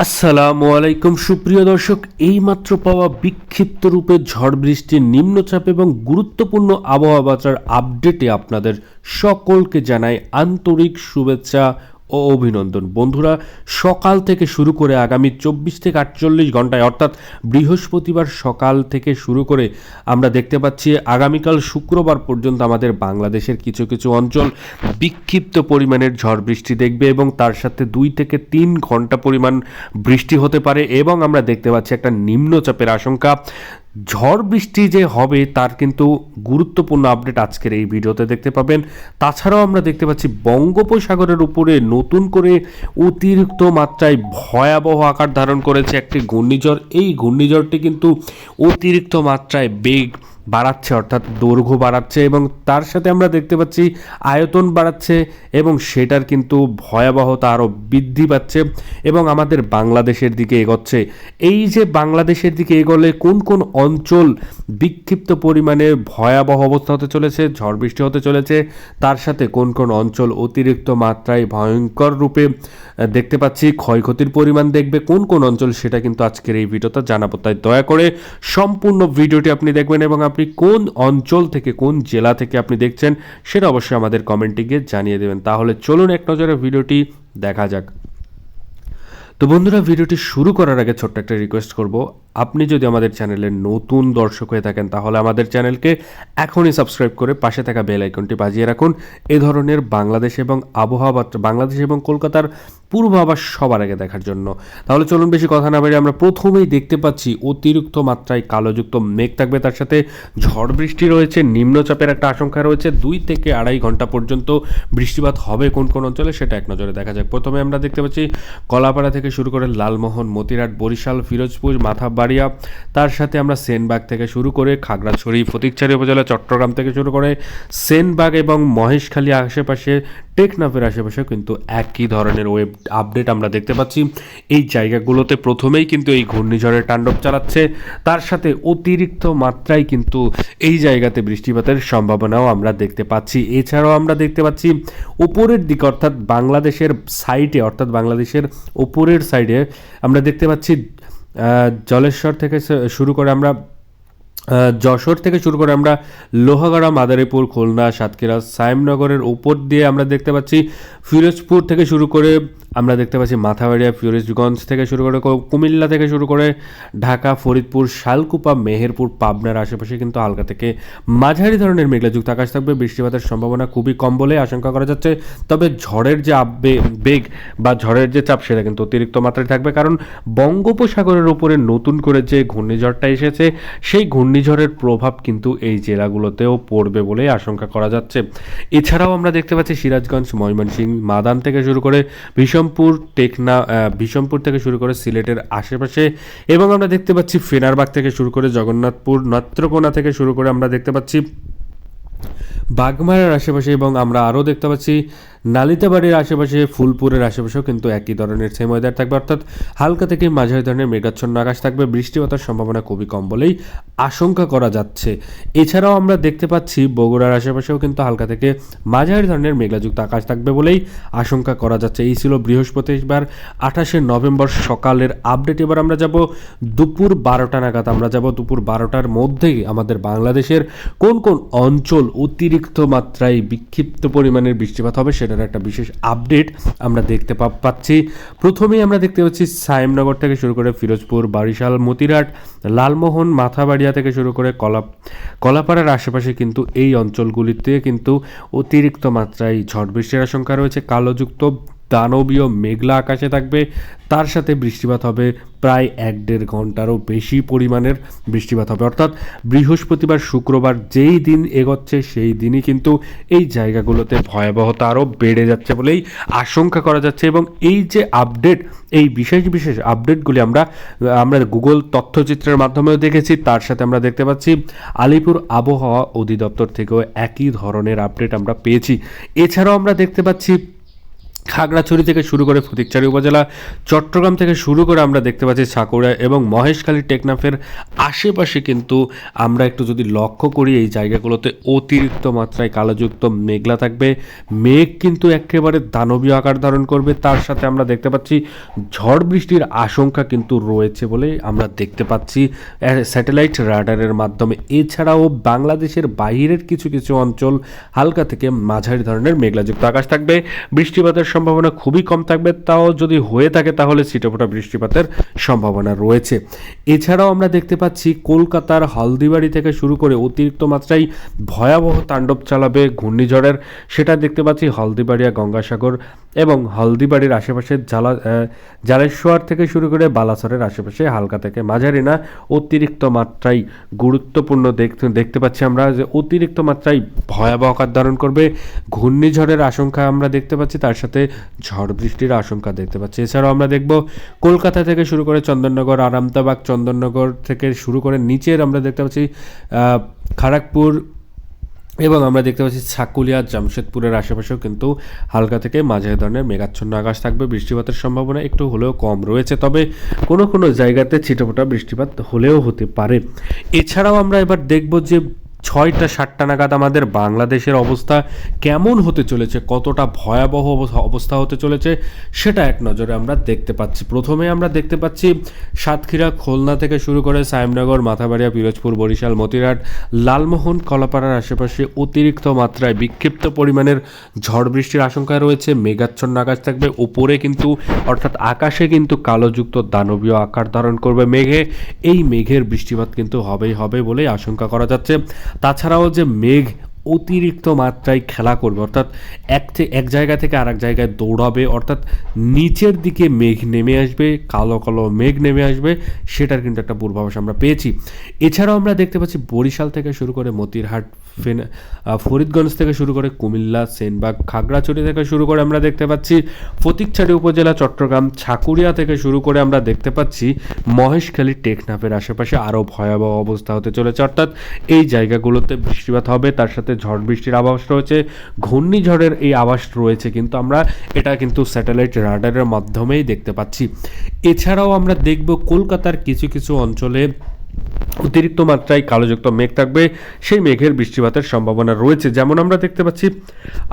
আসসালামু আলাইকুম সুপ্রিয় দর্শক, এইমাত্র পাওয়া বিক্ষিপ্ত রূপে ঝড় বৃষ্টির নিম্নচাপ এবং গুরুত্বপূর্ণ আবহাওয়া বার্তার আপডেটে আপনাদের সকলকে জানাই আন্তরিক শুভেচ্ছা ও অভিনন্দন। বন্ধুরা, সকাল থেকে শুরু করে আগামী 24 থেকে 48 ঘন্টায় অর্থাৎ বৃহস্পতিবার সকাল থেকে শুরু করে আমরা দেখতে পাচ্ছি আগামীকাল শুক্রবার পর্যন্ত আমাদের বাংলাদেশের কিছু কিছু অঞ্চল বিক্ষিপ্ত পরিমাণের ঝড় বৃষ্টি দেখবে এবং তার সাথে 2 থেকে 3 ঘন্টা পরিমাণ বৃষ্টি হতে পারে এবং আমরা দেখতে পাচ্ছি একটা নিম্নচাপের আশঙ্কা। ঝড় বৃষ্টি যে হবে তার কিন্তু গুরুত্বপূর্ণ আপডেট আজকের এই ভিডিওতে দেখতে পাবেন। তাছাড়াও আমরা দেখতে পাচ্ছি বঙ্গোপসাগরের উপরে নতুন করে অতিরিক্ত মাত্রায় ভয়াবহ আকার ধারণ করেছে একটি ঘূর্ণিঝড়। এই ঘূর্ণিঝড়টি কিন্তু অতিরিক্ত মাত্রায় বেগ বাড়াচ্ছে অর্থাৎ দৈর্ঘ্য বাড়াচ্ছে এবং তার সাথে আমরা দেখতে পাচ্ছি আয়তন বাড়াচ্ছে এবং সেটার কিন্তু ভয়াবহতা আরও বৃদ্ধি পাচ্ছে এবং আমাদের বাংলাদেশের দিকে এগোচ্ছে। এই যে বাংলাদেশের দিকে এগোলে কোন কোন অঞ্চল বিক্ষিপ্ত পরিমাণে ভয়াবহ অবস্থা হতে চলেছে, ঝড় বৃষ্টি হতে চলেছে, তার সাথে কোন কোন অঞ্চল অতিরিক্ত মাত্রায় ভয়ঙ্কর রূপে দেখতে পাচ্ছি ক্ষয়ক্ষতির পরিমাণ দেখবে কোন কোন অঞ্চল, সেটা কিন্তু আজকের এই ভিডিওতে জানাবো। তাই দয়া করে সম্পূর্ণ ভিডিওটি আপনি দেখবেন এবং আপনি কোন অঞ্চল থেকে কোন জেলা থেকে আপনি দেখছেন সেটা অবশ্যই আমাদের কমেন্টে গিয়ে জানিয়ে দেবেন। তাহলে চলুন এক নজরে ভিডিওটি দেখা যাক। তো বন্ধুরা, ভিডিওটি শুরু করার আগে ছোট্ট একটা রিকোয়েস্ট করব, আপনি যদি আমাদের চ্যানেলের নতুন দর্শক হয়ে থাকেন তাহলে আমাদের চ্যানেলকে এখনই সাবস্ক্রাইব করে পাশে থাকা বেল আইকনটি বাজিয়ে রাখুন এ ধরনের বাংলাদেশ এবং আবহাওয়া, বাংলাদেশ এবং কলকাতার পূর্বাভাস সবার আগে দেখার জন্য। তাহলে চলুন বেশি কথা না বেরিয়ে আমরা প্রথমেই দেখতে পাচ্ছি অতিরিক্ত মাত্রায় কালোযুক্ত মেঘ থাকবে, তার সাথে ঝড় বৃষ্টি রয়েছে, নিম্নচাপের একটা আশঙ্কা রয়েছে। 2 থেকে 2.5 ঘন্টা পর্যন্ত বৃষ্টিপাত হবে কোন কোন অঞ্চলে সেটা এক নজরে দেখা যাক। প্রথমে আমরা দেখতে পাচ্ছি কলাপাড়া থেকে শুরু করে লালমোহন, মতিরাট, বরিশাল, ফিরোজপুর, মাথাবাড়িয়া, তার সাথে আমরা সেনবাগ থেকে শুরু করে খাগড়াছড়ি, ফটিকছড়ি উপজেলা, চট্টগ্রাম থেকে শুরু করে সেনবাগ এবং মহেশখালী আশেপাশে, টেকনাফের আশেপাশে কিন্তু একই ধরনের ওয়েব আপডেট আমরা দেখতে পাচ্ছি। এই জায়গাগুলোতে প্রথমেই কিন্তু এই ঘূর্ণিঝড়ের তাণ্ডব চালাচ্ছে, তার সাথে অতিরিক্ত মাত্রায় কিন্তু এই জায়গাতে বৃষ্টিপাতের সম্ভাবনাও আমরা দেখতে পাচ্ছি। এছাড়াও আমরা দেখতে পাচ্ছি উপরের দিকে অর্থাৎ বাংলাদেশের সাইডে, অর্থাৎ বাংলাদেশের উপরের সাইডে আমরা দেখতে পাচ্ছি জলেশ্বর থেকে শুরু করে আমরা যশোর থেকে শুরু করে আমরা লোহাগাড়া, মাদারীপুর, খুলনা, সাতক্ষীরা, সায়েমনগরের উপর দিয়ে আমরা দেখতে পাচ্ছি ফিরোজপুর থেকে শুরু করে আমরা দেখতে পাচ্ছি মাথাবাড়িয়া, ফিরোজগঞ্জ থেকে শুরু করে কুমিল্লা থেকে শুরু করে ঢাকা, ফরিদপুর, শালকুপা, মেহেরপুর, পাবনার আশেপাশে কিন্তু হালকা থেকে মাঝারি ধরনের মেঘলাযুক্ত আকাশ থাকবে। বৃষ্টিপাতের সম্ভাবনা খুবই কম বলে আশঙ্কা করা যাচ্ছে। তবে ঝড়ের যে বেগ বা ঝড়ের যে চাপ সেটা কিন্তু অতিরিক্ত মাত্রায় থাকবে, কারণ বঙ্গোপসাগরের উপরে নতুন করে যে ঘূর্ণিঝড়টা এসেছে সেই ঘূর্ণিঝড়ের প্রভাব কিন্তু এই জেলাগুলোতেও পড়বে বলে আশঙ্কা করা যাচ্ছে। এছাড়াও আমরা দেখতে পাচ্ছি সিরাজগঞ্জ, ময়মনসিংহ, মাদান থেকে শুরু করে বিষমপুর থেকে শুরু করে সিলেটের আশেপাশে এবং আমরা দেখতে পাচ্ছি ফেনারবাগ থেকে শুরু করে জগন্নাথপুর, নেত্রকোনা থেকে শুরু করে আমরা দেখতে পাচ্ছি বাগমারার আশেপাশে এবং আমরা আরও দেখতে পাচ্ছি নালিতাবাড়ির আশেপাশে, ফুলপুরের আশেপাশেও কিন্তু একই ধরনের সেম ওয়েদার থাকবে, অর্থাৎ হালকা থেকে মাঝারি ধরনের মেঘাচ্ছন্ন আকাশ থাকবে। বৃষ্টিপাতের সম্ভাবনা খুবই কম বলেই আশঙ্কা করা যাচ্ছে। এছাড়াও আমরা দেখতে পাচ্ছি বগুড়ার আশেপাশেও কিন্তু হালকা থেকে মাঝারি ধরনের মেঘলাযুক্ত আকাশ থাকবে বলেই আশঙ্কা করা যাচ্ছে। এই ছিল বৃহস্পতিবার 28 নভেম্বর সকালের আপডেট। এবার আমরা যাব দুপুর 12টা নাগাদ, আমরা যাব দুপুর 12টার মধ্যেই আমাদের বাংলাদেশের কোন কোন অঞ্চল অতিরিক্ত মাত্রায় বিক্ষিপ্ত পরিমাণের বৃষ্টিপাত হবে সেটার একটা বিশেষ আপডেট আমরা দেখতে পাচ্ছি। প্রথমেই আমরা দেখতে পাচ্ছি সায়েমনগর থেকে শুরু করে ফিরোজপুর, বরিশাল, মতিরাট, লালমোহন, মাথাবাড়িয়া থেকে শুরু করে কলাপাড়ার আশেপাশে কিন্তু এই অঞ্চলগুলিতে কিন্তু অতিরিক্ত মাত্রায় ঝড় বৃষ্টির আশঙ্কা রয়েছে। কালোযুক্ত দানবীয় মেঘলা আকাশে থাকবে, তার সাথে বৃষ্টিপাত হবে প্রায় 1-1.5 ঘন্টারও বেশি পরিমাণের বৃষ্টিপাত হবে, অর্থাৎ বৃহস্পতিবার শুক্রবার যেই দিন এগোচ্ছে সেই দিনই কিন্তু এই জায়গাগুলোতে ভয়াবহতা আরও বেড়ে যাচ্ছে বলেই আশঙ্কা করা যাচ্ছে। এবং এই যে আপডেট, এই বিশেষ বিশেষ আপডেটগুলি আমরা গুগল তথ্যচিত্রের মাধ্যমেও দেখেছি, তার সাথে আমরা দেখতে পাচ্ছি আলিপুর আবহাওয়া অধিদপ্তর থেকেও একই ধরনের আপডেট আমরা পেয়েছি। এছাড়াও আমরা দেখতে পাচ্ছি খাগড়াছড়ি থেকে শুরু করে ফটিকছড়ি উপজেলা, চট্টগ্রাম থেকে শুরু করে আমরা দেখতে পাচ্ছি সাকুড়া এবং মহেশখালী টেকনাফের আশেপাশে কিন্তু আমরা একটু যদি লক্ষ্য করি এই জায়গাগুলোতে অতিরিক্ত মাত্রায় কালোযুক্ত মেঘলা থাকবে। মেঘ কিন্তু একেবারে দানবীয় আকার ধারণ করবে, তার সাথে আমরা দেখতে পাচ্ছি ঝড় বৃষ্টির আশঙ্কা কিন্তু রয়েছে বলে আমরা দেখতে পাচ্ছি স্যাটেলাইট রাডারের মাধ্যমে। এছাড়াও বাংলাদেশের বাইরের কিছু কিছু অঞ্চল হালকা থেকে মাঝারি ধরনের মেঘলাযুক্ত আকাশ থাকবে। বৃষ্টিপাতের সম্ভাবনা খুবই কম থাকবে, তাও যদি হয়ে থাকে তাহলে ছিটেফোঁটা বৃষ্টিপাতের সম্ভাবনা রয়েছে। এছাড়াও আমরা দেখতে পাচ্ছি কলকাতার হলদিবাড়ি থেকে শুরু করে অতিরিক্ত মাত্রায় ভয়াবহ তাণ্ডব চালাবে ঘূর্ণিঝড়ের, সেটা দেখতে পাচ্ছি হলদিবাড়িয়া, গঙ্গাসাগর এবং হলদিবাড়ির আশেপাশে জালেশ্বর থেকে শুরু করে বালাসরের আশেপাশে হালকা থেকে মাঝারি না অতিরিক্ত মাত্রায় গুরুত্বপূর্ণ দেখতে পাচ্ছি আমরা যে অতিরিক্ত মাত্রায় ভয়াবহ আকার ধারণ করবে। ঘূর্ণিঝড়ের আশঙ্কা আমরা দেখতে পাচ্ছি, তার সাথে ঝড় বৃষ্টির আশঙ্কা দেখতে পাচ্ছি। এছাড়াও আমরা দেখব কলকাতা থেকে শুরু করে চন্দননগর, আরামবাগ, চন্দননগর থেকে শুরু করে নিচের আমরা দেখতে পাচ্ছি খড়গপুর এবং আমরা দেখতে পাচ্ছি ছাকুলিয়া, জামশেদপুরের আশেপাশেও কিন্তু হালকা থেকে মাঝারি ধরনের মেঘাচ্ছন্ন আকাশ থাকবে। বৃষ্টিপাতের সম্ভাবনা একটু হলেও কম রয়েছে, তবে কোনো কোনো জায়গাতে ছিটেফোঁটা বৃষ্টিপাত হলেও হতে পারে। এছাড়াও আমরা এবার দেখব যে 6টা-7টা নাগাদ আমাদের বাংলাদেশের অবস্থা কেমন হতে চলেছে, কতটা ভয়াবহ অবস্থা হতে চলেছে সেটা এক নজরে আমরা দেখতে পাচ্ছি। প্রথমে আমরা দেখতে পাচ্ছি সাতক্ষীরা, খুলনা থেকে শুরু করে সায়েমনগর, মাথাবাড়িয়া, পিরোজপুর, বরিশাল, মতিরাট, লালমোহন, কলাপাড়ার আশেপাশে অতিরিক্ত মাত্রায় বিক্ষিপ্ত পরিমাণের ঝড় বৃষ্টির আশঙ্কা রয়েছে। মেঘাচ্ছন্ন আকাশ থাকবে, উপরে কিন্তু অর্থাৎ আকাশে কিন্তু কালোযুক্ত দানবীয় আকার ধারণ করবে মেঘে। এই মেঘের বৃষ্টিপাত কিন্তু হবেই হবে বলেই আশঙ্কা করা যাচ্ছে। তাছাড়াও যে মেঘ অতিরিক্ত মাত্রায় খেলা করবে, অর্থাৎ এক জায়গা থেকে আরেক জায়গায় দৌড়াবে, অর্থাৎ নিচের দিকে মেঘ নেমে আসবে, কালো কালো মেঘ নেমে আসবে, সেটার কিন্তু একটা পূর্বাভাস আমরা পেয়েছি। এছাড়াও আমরা দেখতে পাচ্ছি বরিশাল থেকে শুরু করে মতিরহাট, ফরিদগঞ্জ থেকে শুরু করে কুমিল্লা, সেনবাগ, খাগড়াছড়ি থেকে শুরু করে আমরা দেখতে পাচ্ছি ফটিকছড়ি উপজেলা, চট্টগ্রাম, ছাকুড়িয়া থেকে শুরু করে আমরা দেখতে পাচ্ছি মহেশখালী, টেকনাফের আশেপাশে আরও ভয়াবহ অবস্থা হতে চলেছে, অর্থাৎ এই জায়গাগুলোতে বৃষ্টিপাত হবে, তার সাথে ঝড় বৃষ্টির আভাস রয়েছে, ঘূর্ণিঝড়ের এই আভাস রয়েছে, কিন্তু আমরা এটা কিন্তু স্যাটেলাইট রাডারের মাধ্যমেই দেখতে পাচ্ছি। এছাড়াও আমরা দেখব কলকাতার কিছু কিছু অঞ্চলে অতিরিক্ত মাত্রায় কালোযুক্ত মেঘ থাকবে, সেই মেঘের বৃষ্টিপাতের সম্ভাবনা রয়েছে। যেমন আমরা দেখতে পাচ্ছি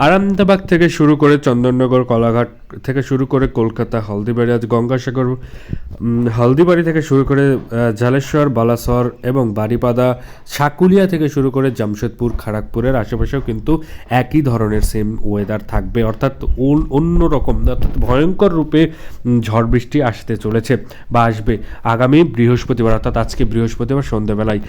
আরামবাগ থেকে শুরু করে চন্দননগর, কলাঘাট থেকে শুরু করে কলকাতা, হলদিবাড়ি, গঙ্গাসাগর, হলদিবাড়ি থেকে শুরু করে জালেশ্বর, বালাসর এবং বারিপাদা, সাকুলিয়া থেকে শুরু করে জামশেদপুর, খড়গপুরের আশেপাশেও কিন্তু একই ধরনের সেম ওয়েদার থাকবে, অর্থাৎ অন্যরকম অর্থাৎ ভয়ঙ্কর রূপে ঝড় বৃষ্টি আসতে চলেছে বা আসবে আগামী বৃহস্পতিবার, অর্থাৎ আজকে বৃহস্পতিবার সন্ধ্যাবেলায়।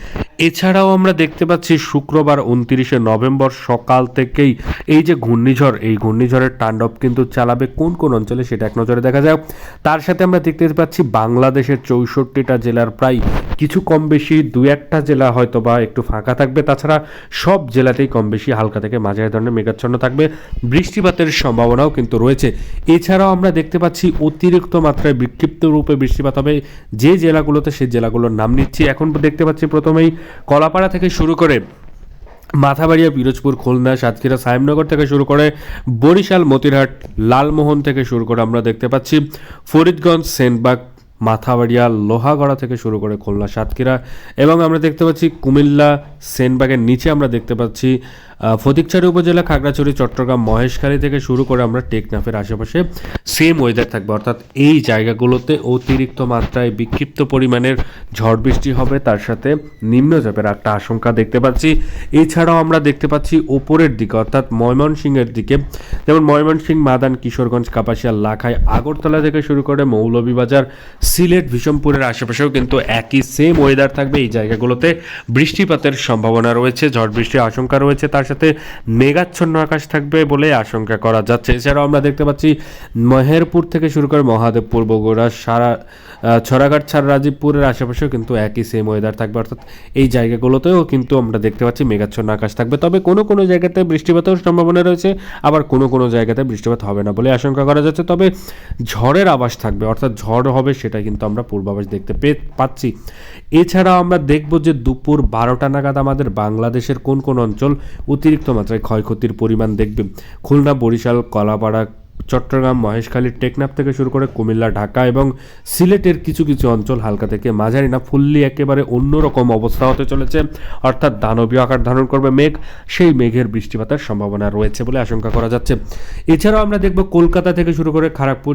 এছাড়াও আমরা দেখতে পাচ্ছি শুক্রবার 29শে নভেম্বর সকাল থেকেই এই যে ঘূর্ণিঝড়, এই ঘূর্ণিঝড়ের তাণ্ডব কিন্তু চালাবে কোন কোন অঞ্চলে সেটা এক নজরে দেখা যায়। তার সাথে আমরা দেখতে পাচ্ছি বাংলাদেশের 64টা জেলার প্রায় কিছু কম বেশি 2-1টা জেলা হয়তো বা একটু ফাঁকা থাকবে, তাছাড়া সব জেলাতেই কম বেশি হালকা থেকে মাঝারি ধরনের মেঘাচ্ছন্ন থাকবে, বৃষ্টিপাতের সম্ভাবনাও কিন্তু রয়েছে। এছাড়াও আমরা দেখতে পাচ্ছি অতিরিক্ত মাত্রায় বিক্ষিপ্ত রূপে বৃষ্টিপাত হবে যে জেলাগুলোতে, সেই জেলাগুলোর নাম নিচ্ছি। এখন দেখতে পাচ্ছি প্রথমেই কলাপাড়া থেকে শুরু করে মাথাবাড়িয়া, পিরোজপুর, খুলনা, সাতক্ষীরা, সায়েমনগর থেকে শুরু করে বরিশাল, মতিরহাট, লালমোহন থেকে শুরু করে আমরা দেখতে পাচ্ছি ফরিদগঞ্জ, সেনবাগ, মাথাবাড়িয়া, লোহাগড়া থেকে শুরু করে খুলনা, সাতক্ষীরা এবং আমরা দেখতে পাচ্ছি কুমিল্লা, সেনবাগের নিচে আমরা দেখতে পাচ্ছি ফটিকছড়ি উপজেলা, খাগড়াছড়ি, চট্টগ্রাম, মহেশখালী থেকে শুরু করে আমরা টেকনাফের আশেপাশে সেম ওয়েদার থাকবে, অর্থাৎ এই জায়গাগুলোতে অতিরিক্ত মাত্রায় বিক্ষিপ্ত পরিমাণের ঝড় বৃষ্টি হবে, তার সাথে নিম্নচাপের একটা আশঙ্কা দেখতে পাচ্ছি। এছাড়াও আমরা দেখতে পাচ্ছি ওপরের দিকে অর্থাৎ ময়মনসিংহের দিকে, যেমন ময়মনসিংহ, মাদান, কিশোরগঞ্জ, কাপাসিয়া, লাখাই, আগরতলা থেকে শুরু করে মৌলভীবাজার, সিলেট, বিষমপুরের আশেপাশেও কিন্তু একই সেম ওয়েদার থাকবে। এই জায়গাগুলোতে বৃষ্টিপাতের সম্ভাবনা রয়েছে, ঝড় বৃষ্টির আশঙ্কা রয়েছে, তার সাথে মেঘাচ্ছন্ন আকাশ থাকবে বলে আশঙ্কা করা যাচ্ছে। এছাড়াও আমরা দেখতে পাচ্ছি মেহেরপুর থেকে শুরু করে মহাদেবপুর, বগুড়া, ছড়াঘাট, রাজীবপুরের আশেপাশেও কিন্তু একই সেম ওয়েদার থাকবে, অর্থাৎ এই জায়গাগুলোতেও কিন্তু আমরা দেখতে পাচ্ছি মেঘাচ্ছন্ন আকাশ থাকবে। তবে কোনো কোনো জায়গাতে বৃষ্টিপাতের সম্ভাবনা রয়েছে, আবার কোনো কোনো জায়গাতে বৃষ্টিপাত হবে না বলে আশঙ্কা করা যাচ্ছে। তবে ঝড়ের আভাস থাকবে, অর্থাৎ ঝড় হবে সেটা কিন্তু আমরা পূর্বাভাস দেখতে পাচ্ছি। এছাড়াও আমরা দেখব যে দুপুর 12টা নাগাদ আমাদের বাংলাদেশের কোন কোন অঞ্চল অতিরিক্ত মাত্রায় ক্ষয়ক্ষতির পরিমাণ দেখবে। খুলনা, বরিশাল, কলাপাড়া, চট্টগ্রাম, মহেশখালী, টেকনাফ থেকে শুরু করে কুমিল্লা, ঢাকা এবং সিলেটের কিছু কিছু অঞ্চল হালকা থেকে মাঝারি না ফুললি একেবারে অন্যরকম অবস্থা হতে চলেছে, অর্থাৎ দানবীয় আকার ধারণ করবে মেঘ। সেই মেঘের বৃষ্টিপাতের সম্ভাবনা রয়েছে বলে আশঙ্কা করা যাচ্ছে। এছাড়াও আমরা দেখব কলকাতা থেকে শুরু করে খড়গপুর,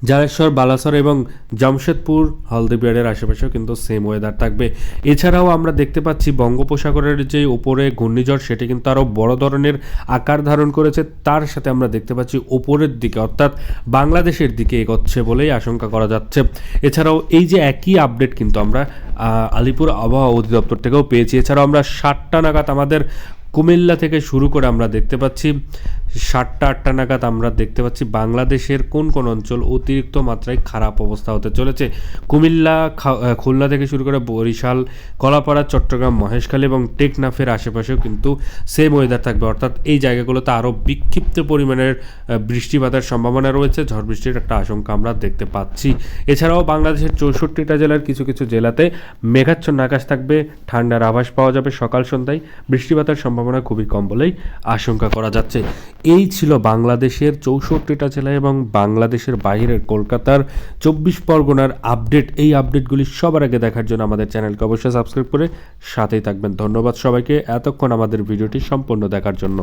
জালেশ্বর, বালাসর এবং জামশেদপুর, হলদিবাড়ির আশেপাশেও কিন্তু সেম ওয়েদার থাকবে। এছাড়াও আমরা দেখতে পাচ্ছি বঙ্গোপসাগরের যে উপরে ঘূর্ণিঝড় সেটি কিন্তু আরও বড় ধরনের আকার ধারণ করেছে, তার সাথে আমরা দেখতে পাচ্ছি উপরের দিকে অর্থাৎ বাংলাদেশের দিকে এগোচ্ছে বলেই আশঙ্কা করা যাচ্ছে। এছাড়াও এই যে একই আপডেট কিন্তু আমরা আলিপুর আবহাওয়া অধিদপ্তর থেকেও পেয়েছি। এছাড়াও আমরা 7টা নাগাদ আমাদের কুমিল্লা থেকে শুরু করে আমরা দেখতে পাচ্ছি 7টা 8টা নাগাদ আমরা দেখতে পাচ্ছি বাংলাদেশের কোন কোন অঞ্চল অতিরিক্ত মাত্রায় খারাপ অবস্থা হতে চলেছে। কুমিল্লা, খুলনা থেকে শুরু করে বরিশাল, কলাপাড়া, চট্টগ্রাম, মহেশখালী এবং টেকনাফের আশেপাশেও কিন্তু সেম ওয়েদার থাকবে, অর্থাৎ এই জায়গাগুলোতে আরও বিক্ষিপ্ত পরিমাণের বৃষ্টিপাতের সম্ভাবনা রয়েছে, ঝড় বৃষ্টির একটা আশঙ্কা আমরা দেখতে পাচ্ছি। এছাড়াও বাংলাদেশের 64টা জেলার কিছু কিছু জেলাতে মেঘাচ্ছন্ন আকাশ থাকবে, ঠান্ডার আভাস পাওয়া যাবে সকাল সন্ধ্যায়, বৃষ্টিপাতের সম্ভাবনা খুবই কম বলেই আশঙ্কা করা যাচ্ছে। এই ছিল বাংলাদেশের 64টা জেলা এবং বাংলাদেশের বাইরের কলকাতার 24 পরগনার আপডেট। এই আপডেটগুলি সবার আগে দেখার জন্য আমাদের চ্যানেলকে অবশ্যই সাবস্ক্রাইব করে সাথেই থাকবেন। ধন্যবাদ সবাইকে এতক্ষণ আমাদের ভিডিওটি সম্পূর্ণ দেখার জন্য।